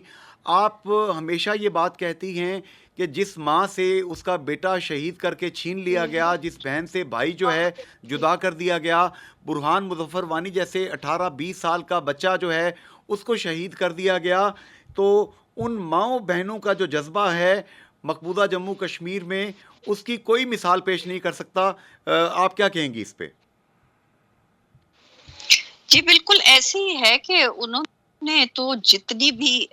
آپ ہمیشہ یہ بات کہتی ہیں کہ جس ماں سے اس کا بیٹا شہید کر کے چھین لیا گیا، جس بہن سے بھائی جو ہے جدا کر دیا گیا، برہان مظفر وانی جیسے 18-20 سال کا بچہ جو ہے اس کو شہید کر دیا گیا، تو ان ماؤں بہنوں کا جو جذبہ ہے مقبوضہ جموں کشمیر میں، اس کی کوئی مثال پیش نہیں کر سکتا۔ آپ کیا کہیں گی اس پہ؟ جی بالکل ایسے ہی ہے کہ انہوں نے تو جتنی بھی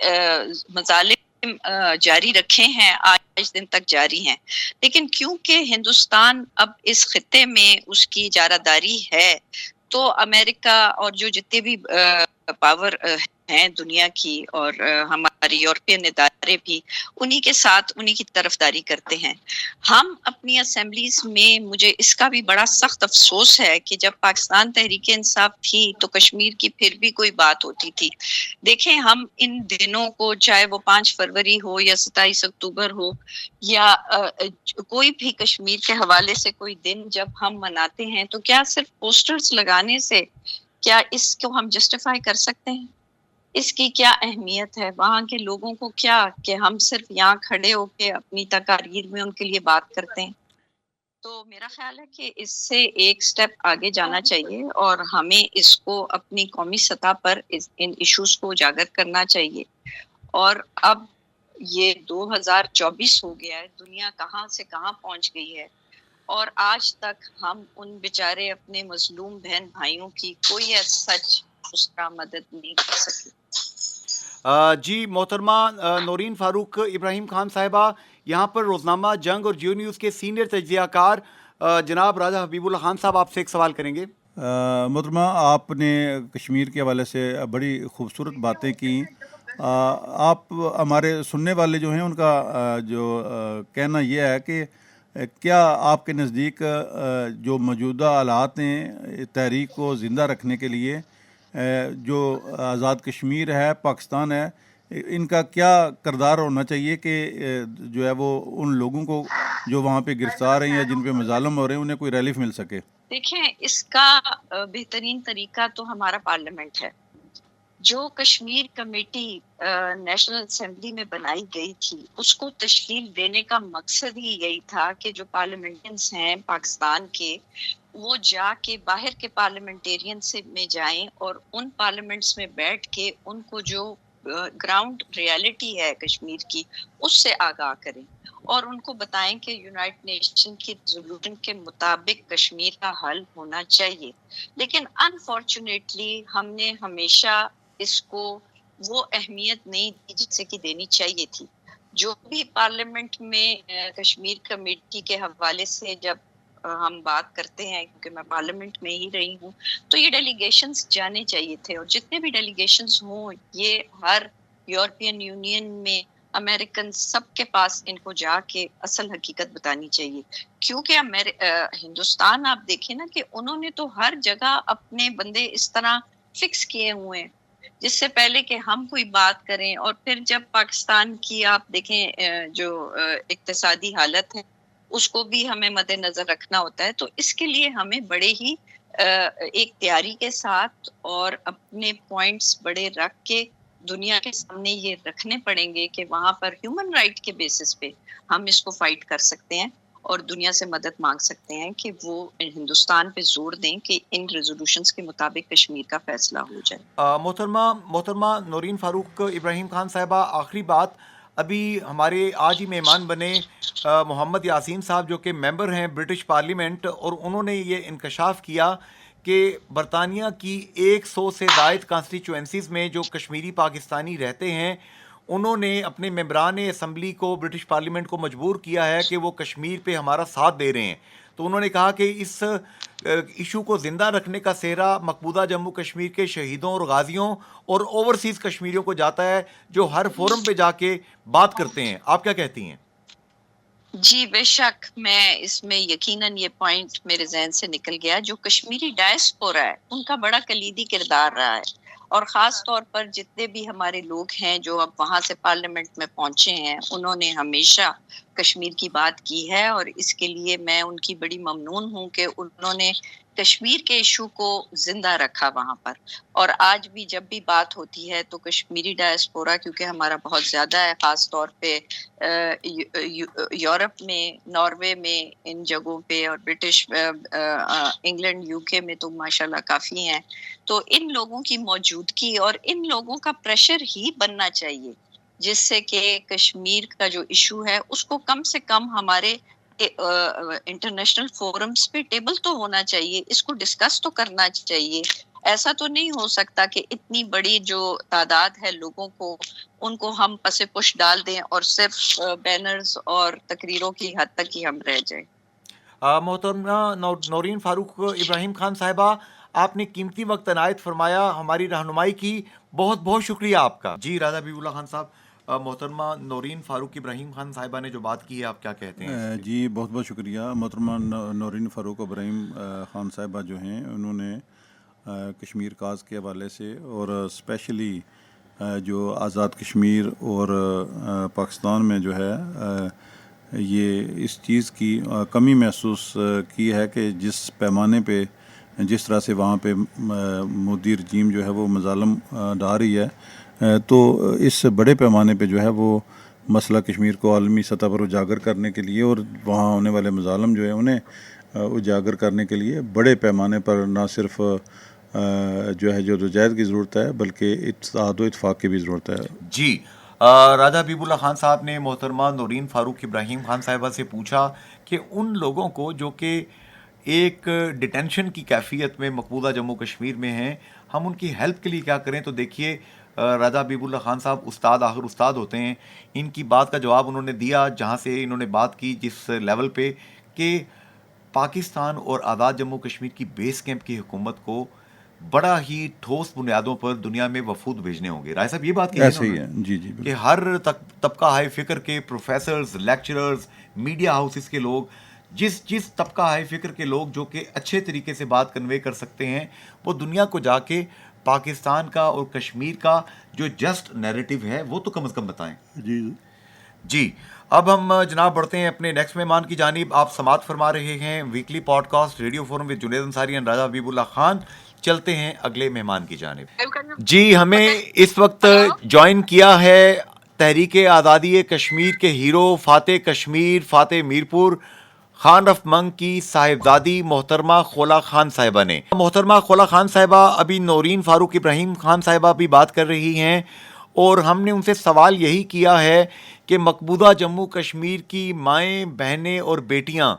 مظالم جاری رکھے ہیں آج دن تک جاری ہیں، لیکن کیونکہ ہندوستان اب اس خطے میں اس کی اجارہ داری ہے، تو امریکہ اور جو جتنے بھی پاور ہیں دنیا کی، اور ہماری یورپین ادارے بھی انہی کے ساتھ انہی کی طرفداری کرتے ہیں۔ ہم اپنی اسمبلیز میں، مجھے اس کا بھی بڑا سخت افسوس ہے کہ جب پاکستان تحریک انصاف تھی تو کشمیر کی پھر بھی کوئی بات ہوتی تھی۔ دیکھیں ہم ان دنوں کو، چاہے وہ 5 فروری ہو یا 27 اکتوبر ہو یا کوئی بھی کشمیر کے حوالے سے کوئی دن جب ہم مناتے ہیں، تو کیا صرف پوسٹرز لگانے سے کیا اس کو ہم جسٹیفائی کر سکتے ہیں؟ اس کی کیا اہمیت ہے وہاں کے لوگوں کو؟ کیا کہ ہم صرف یہاں کھڑے ہو کے اپنی تقاریر میں ان کے لیے بات کرتے ہیں؟ تو میرا خیال ہے کہ اس سے ایک سٹیپ آگے جانا چاہیے، اور ہمیں اس کو اپنی قومی سطح پر ان ایشوز کو اجاگر کرنا چاہیے۔ اور اب یہ 2024 ہو گیا ہے، دنیا کہاں سے کہاں پہنچ گئی ہے، اور آج تک ہم ان بیچارے اپنے مظلوم بہن بھائیوں کی کوئی سچ اس طرح مدد نہیں کر سکے۔ جی محترمہ نورین فاروق ابراہیم خان صاحبہ، یہاں پر روزنامہ جنگ اور جیو نیوز کے سینئر تجزیہ کار جناب راجہ حبیب اللہ خان صاحب آپ سے ایک سوال کریں گے۔ محترمہ، آپ نے کشمیر کے حوالے سے بڑی خوبصورت باتیں کی۔ آپ ہمارے سننے والے جو ہیں ان کا جو کہنا یہ ہے کہ کیا آپ کے نزدیک جو موجودہ حالات ہیں تحریک کو زندہ رکھنے کے لیے، جو آزاد کشمیر ہے، پاکستان ہے، ان کا کیا کردار ہونا چاہیے کہ جو ہے وہ ان لوگوں کو جو وہاں پہ گرفتار ہیں یا جن پہ مظالم ہو رہے ہیں انہیں کوئی ریلیف مل سکے؟ دیکھیں اس کا بہترین طریقہ تو ہمارا پارلیمنٹ ہے. جو کشمیر کمیٹی نیشنل اسمبلی میں بنائی گئی تھی اس کو تشکیل دینے کا مقصد ہی یہی تھا کہ جو پارلیمنٹرینز ہیں پاکستان کے وہ جا کے باہر کے پارلیمنٹیرین سے میں جائیں اور ان پارلیمنٹس میں بیٹھ کے ان کو جو گراؤنڈ ریالٹی ہے کشمیر کی اس سے آگاہ کریں اور ان کو بتائیں کہ یونائٹڈ نیشن کی ریزولوشن کے مطابق کشمیر کا حل ہونا چاہیے. لیکن انفارچونیٹلی ہم نے ہمیشہ اس کو وہ اہمیت نہیں دی جیسے کہ دینی چاہیے تھی. جو بھی پارلیمنٹ میں کشمیر کمیٹی کے حوالے سے جب ہم بات کرتے ہیں کیونکہ میں پارلیمنٹ میں ہی رہی ہوں تو یہ ڈیلیگیشنز جانے چاہیے تھے اور جتنے بھی ڈیلیگیشنز ہوں یہ ہر یورپین یونین میں امریکن سب کے پاس ان کو جا کے اصل حقیقت بتانی چاہیے. کیونکہ ہندوستان آپ دیکھیں نا کہ انہوں نے تو ہر جگہ اپنے بندے اس طرح فکس کیے ہوئے ہیں جس سے پہلے کہ ہم کوئی بات کریں اور پھر جب پاکستان کی آپ دیکھیں جو اقتصادی حالت ہے اس کو بھی ہمیں مد نظر رکھنا ہوتا ہے. تو اس کے لیے ہمیں بڑے ہی ایک تیاری کے ساتھ اور اپنے پوائنٹس بڑے رکھ کے دنیا کے سامنے یہ رکھنے پڑیں گے کہ وہاں پر ہیومن رائٹ کے بیسس پہ ہم اس کو فائٹ کر سکتے ہیں اور دنیا سے مدد مانگ سکتے ہیں کہ وہ ہندوستان پہ زور دیں کہ ان ریزولوشنز کے مطابق کشمیر کا فیصلہ ہو جائے. محترمہ نورین فاروق ابراہیم خان صاحبہ، آخری بات، ابھی ہمارے آج ہی مہمان بنے محمد یاسین صاحب جو کہ ممبر ہیں برٹش پارلیمنٹ، اور انہوں نے یہ انکشاف کیا کہ برطانیہ کی 100 سے زائد کانسٹیچوئنسیز میں جو کشمیری پاکستانی رہتے ہیں انہوں نے اپنے ممبران اسمبلی کو، برٹش پارلیمنٹ کو مجبور کیا ہے کہ وہ کشمیر پہ ہمارا ساتھ دے رہے ہیں. تو انہوں نے کہا کہ اس ایشو کو زندہ رکھنے کا سہرا مقبوضہ جموں کشمیر کے شہیدوں اور غازیوں اور اوورسیز کشمیریوں کو جاتا ہے جو ہر فورم پہ جا کے بات کرتے ہیں. آپ کیا کہتی ہیں؟ جی بے شک، میں اس میں یقیناً یہ پوائنٹ میرے ذہن سے نکل گیا. جو کشمیری ڈائسپورا ہے ان کا بڑا کلیدی کردار رہا ہے اور خاص طور پر جتنے بھی ہمارے لوگ ہیں جو اب وہاں سے پارلیمنٹ میں پہنچے ہیں انہوں نے ہمیشہ کشمیر کی بات کی ہے اور اس کے لیے میں ان کی بڑی ممنون ہوں کہ انہوں نے کشمیر کے ایشو کو زندہ رکھا وہاں پر. اور آج بھی جب بھی بات ہوتی ہے تو کشمیری ڈائسپورا کیونکہ ہمارا بہت زیادہ ہے، خاص طور پہ یورپ میں، ناروے میں، ان جگہوں پہ، اور برٹش انگلینڈ یو کے میں تو ماشاءاللہ کافی ہیں. تو ان لوگوں کی موجودگی اور ان لوگوں کا پریشر ہی بننا چاہیے جس سے کہ کشمیر کا جو ایشو ہے اس کو کم سے کم ہمارے انٹرنیشنل فورمز پہ ٹیبل تو ہونا چاہیے، اس کو ڈسکس تو کرنا چاہیے. ایسا تو نہیں ہو سکتا کہ اتنی بڑی جو تعداد ہے لوگوں کو ان کو ہم پس پش ڈال دیں اور صرف بینرز اور تقریروں کی حد تک ہی ہم رہ جائیں. محترمہ نورین فاروق ابراہیم خان صاحبہ، آپ نے قیمتی وقت عنایت فرمایا، ہماری رہنمائی کی، بہت بہت شکریہ آپ کا. جی راجہ حبیب اللہ خان صاحب، محترمہ نورین فاروق ابراہیم خان صاحبہ نے جو بات کی ہے آپ کیا کہتے ہیں؟ جی بہت بہت شکریہ. محترمہ نورین فاروق ابراہیم خان صاحبہ جو ہیں انہوں نے کشمیر کاز کے حوالے سے اور اسپیشلی جو آزاد کشمیر اور پاکستان میں جو ہے یہ اس چیز کی کمی محسوس کی ہے کہ جس پیمانے پہ جس طرح سے وہاں پہ مودی رجیم جو ہے وہ مظالم ڈھا رہی ہے، تو اس بڑے پیمانے پہ جو ہے وہ مسئلہ کشمیر کو عالمی سطح پر اجاگر کرنے کے لیے اور وہاں ہونے والے مظالم جو ہے انہیں اجاگر کرنے کے لیے بڑے پیمانے پر نہ صرف جو ہے جدوجہد کی ضرورت ہے بلکہ اتحاد و اتفاق کی بھی ضرورت ہے. جی راجہ حبیب اللہ خان صاحب نے محترمہ نورین فاروق ابراہیم خان صاحبہ سے پوچھا کہ ان لوگوں کو جو کہ ایک ڈیٹینشن کی کیفیت میں مقبوضہ جموں کشمیر میں ہیں، ہم ان کی ہیلپ کے لیے کیا کریں. تو دیکھیے راجہ حبیب اللہ خان صاحب استاد آخر استاد ہوتے ہیں، ان کی بات کا جواب انہوں نے دیا جہاں سے انہوں نے بات کی جس لیول پہ کہ پاکستان اور آزاد جموں کشمیر کی بیس کیمپ کی حکومت کو بڑا ہی ٹھوس بنیادوں پر دنیا میں وفود بھیجنے ہوں گے. رائے صاحب یہ بات کی ایسے ہی ہے. جی جی کہ ہر طبقہ ہائی فکر کے پروفیسرز، لیکچررز، میڈیا ہاؤسز کے لوگ، جس طبقہ ہائی فکر کے لوگ جو کہ اچھے طریقے سے بات کنوے کر سکتے ہیں وہ دنیا کو جا کے پاکستان کا اور کشمیر کا جو جسٹ نیریٹو ہے وہ تو کم از کم بتائیں. جی جی اب ہم جناب بڑھتے ہیں اپنے نیکسٹ مہمان کی جانب. آپ سماعت فرما رہے ہیں weekly podcast radio forum with Junaid Ansari and Raja حبیب اللہ خان. چلتے ہیں اگلے مہمان کی جانب. جی ہمیں اس وقت جوائن کیا ہے تحریک آزادی کشمیر کے ہیرو فاتح کشمیر فاتح میرپور خان رف منگ کی صاحبزادی محترمہ خولا خان صاحبہ نے. محترمہ خولا خان صاحبہ ابھی نورین فاروق ابراہیم خان صاحبہ بھی بات کر رہی ہیں اور ہم نے ان سے سوال یہی کیا ہے کہ مقبوضہ جموں کشمیر کی مائیں بہنیں اور بیٹیاں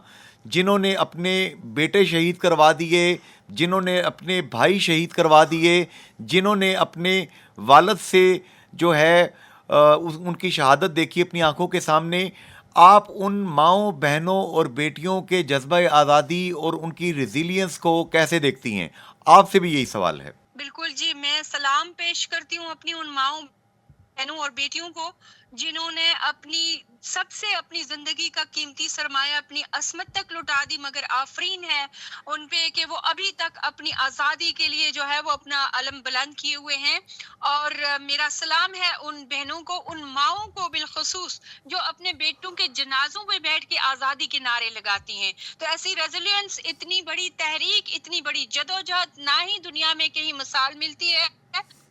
جنہوں نے اپنے بیٹے شہید کروا دیے, جنہوں نے اپنے بھائی شہید کروا دیے, جنہوں نے اپنے والد سے جو ہے ان کی شہادت دیکھی اپنی آنکھوں کے سامنے, آپ ان ماؤں بہنوں اور بیٹیوں کے جذبہ آزادی اور ان کی ریزیلینس کو کیسے دیکھتی ہیں؟ آپ سے بھی یہی سوال ہے. بالکل جی, میں سلام پیش کرتی ہوں اپنی ان ماؤں بہنوں اور بیٹیوں کو جنہوں نے سب سے اپنی زندگی کا قیمتی سرمایہ اپنی عصمت تک لٹا دی, مگر آفرین ہے ان پہ کہ وہ ابھی تک اپنی آزادی کے لیے جو ہے وہ اپنا علم بلند کیے ہوئے ہیں. اور میرا سلام ہے ان بہنوں کو, ان ماؤں کو بالخصوص جو اپنے بیٹوں کے جنازوں پہ بیٹھ کے آزادی کے نعرے لگاتی ہیں. تو ایسی ریزیلینس, اتنی بڑی تحریک, اتنی بڑی جدوجہد نہ ہی دنیا میں کہیں مثال ملتی ہے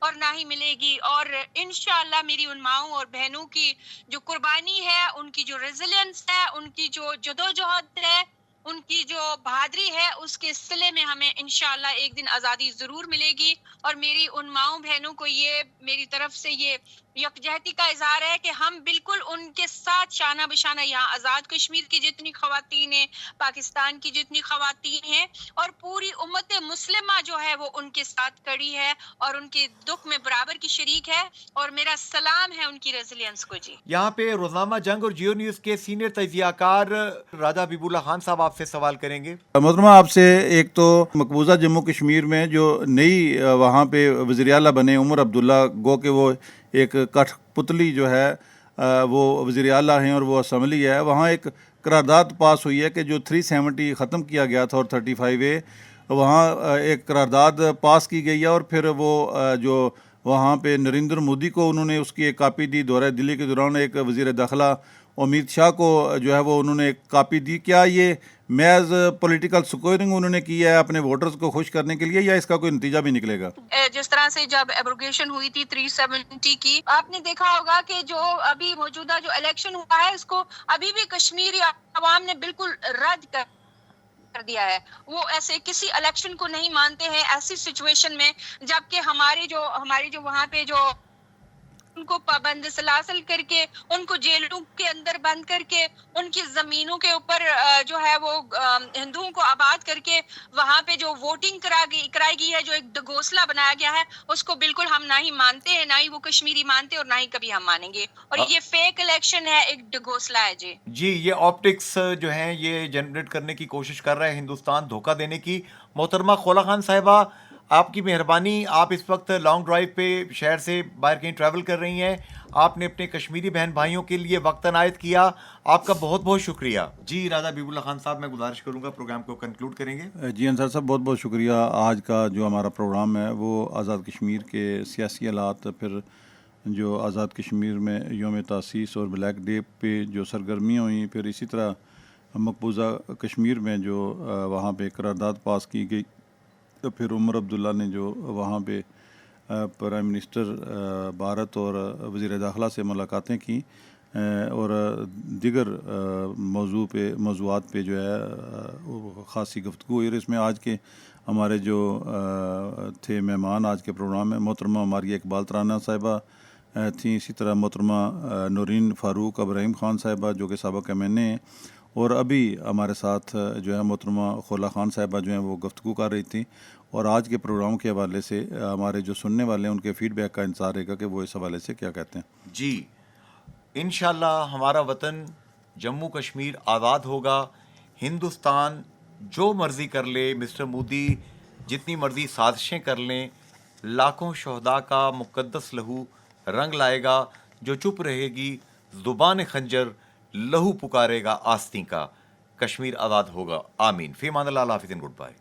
اور نہ ہی ملے گی. اور انشاءاللہ میری ان ماؤں اور بہنوں کی جو قربانی ہے, ان کی جو ریزیلینس ہے, ان کی جو جدوجہد ہے, ان کی جو بہادری ہے, اس کے صلے میں ہمیں انشاءاللہ ایک دن آزادی ضرور ملے گی. اور میری ان ماؤں بہنوں کو یہ میری طرف سے یہ یکجہتی کا اظہار ہے کہ ہم بالکل ان کے ساتھ شانہ بشانہ یہاں آزاد کشمیر کی جتنی خواتین ہیں, پاکستان کی جتنی خواتین ہیں, اور پوری امت مسلمہ جو ہے وہ ان کے ساتھ کڑی ہے اور ان کے دکھ میں برابر کی شریک ہے. اور میرا سلام ہے ان کی ریزیلینس کو. جی یہاں پہ روزنامہ جنگ اور جیو نیوز کے سینئر تجزیہ کار راجہ حبیب اللہ خان صاحب آپ سے سوال کریں گے. محترمہ, آپ سے ایک تو مقبوضہ جموں کشمیر میں جو نئی وہاں پہ وزیر اعلیٰ بنے عمر عبداللہ, گو کہ وہ ایک کٹھ پتلی جو ہے وہ وزیر اعلیٰ ہیں اور وہ اسمبلی ہے, وہاں ایک قرارداد پاس ہوئی ہے کہ جو 370 ختم کیا گیا تھا اور 35A, وہاں ایک قرارداد پاس کی گئی ہے. اور پھر وہ جو وہاں پہ نریندر مودی کو انہوں نے اس کی ایک کاپی دی, دورہ دلی کے دوران ایک وزیر داخلہ امیت شاہ کو جو ہے وہ انہوں نے ایک کاپی دی. کیا یہ محض پولیٹیکل سکورنگ انہوں نے کی ہے اپنے ووٹرز کو خوش کرنے کے لیے, یا اس کا کوئی نتیجہ بھی نکلے گا؟ جس طرح سے جب ایبروگیشن ہوئی تھی 370 کی, آپ نے دیکھا ہوگا کہ جو ابھی موجودہ جو الیکشن ہوا ہے اس کو ابھی بھی کشمیری عوام نے بالکل رد کر دیا ہے. وہ ایسے کسی الیکشن کو نہیں مانتے ہیں ایسی سچویشن میں, جبکہ ہماری جو وہاں پہ جو ان کو پابند سلاسل کر کے, ان کو جیلوں کے اندر بند کر کے, ان کی زمینوں کے اوپر جو ہے وہ ہندوؤں کو آباد کر کے وہاں پہ جو ووٹنگ کرائی گئی ہے, جو ایک ڈگوسلہ بنایا گیا ہے, اس کو بالکل ہم نہ ہی مانتے ہیں, نہ ہی وہ کشمیری مانتے اور نہ ہی کبھی ہم مانیں گے. اور یہ فیک الیکشن ہے, ایک ڈگوسلہ ہے. جی یہ آپٹکس جو ہیں یہ جنریٹ کرنے کی کوشش کر رہا ہے ہندوستان, دھوکہ دینے کی. محترمہ خولا خان صاحبہ, آپ کی مہربانی, آپ اس وقت لانگ ڈرائیو پہ شہر سے باہر کہیں ٹریول کر رہی ہیں, آپ نے اپنے کشمیری بہن بھائیوں کے لیے وقت عنایت کیا, آپ کا بہت بہت شکریہ. جی راجہ حبیب اللہ خان صاحب, میں گزارش کروں گا پروگرام کو کنکلوڈ کریں گے. جی انصار صاحب, بہت بہت شکریہ. آج کا جو ہمارا پروگرام ہے وہ آزاد کشمیر کے سیاسی حالات, پھر جو آزاد کشمیر میں یوم تاسیس اور بلیک ڈے پہ جو سرگرمیاں ہوئیں, پھر اسی طرح مقبوضہ کشمیر میں جو وہاں پہ قرارداد پاس کی گئی, تو پھر عمر عبداللہ نے جو وہاں پہ پرائم منسٹر بھارت اور وزیر داخلہ سے ملاقاتیں کی, اور دیگر موضوعات پہ جو ہے خاصی گفتگو ہوئی. اور اس میں آج کے ہمارے جو تھے مہمان آج کے پروگرام میں, محترمہ ماریہ اقبال ترانہ صاحبہ تھیں, اسی طرح محترمہ نورین فاروق ابراہیم خان صاحبہ جو کہ سابق MNA ہیں, اور ابھی ہمارے ساتھ جو ہے محترمہ خولا خان صاحبہ جو ہیں وہ گفتگو کر رہی تھیں. اور آج کے پروگرام کے حوالے سے ہمارے جو سننے والے ہیں ان کے فیڈ بیک کا انتظار رہے گا کہ وہ اس حوالے سے کیا کہتے ہیں. جی انشاءاللہ ہمارا وطن جموں کشمیر آزاد ہوگا. ہندوستان جو مرضی کر لے, مسٹر مودی جتنی مرضی سازشیں کر لیں, لاکھوں شہداء کا مقدس لہو رنگ لائے گا. جو چپ رہے گی زبان خنجر لہو پکارے گا آستین کا. کشمیر آزاد ہوگا. آمین. فی امان اللہ. اللہ حافظ. Good bye.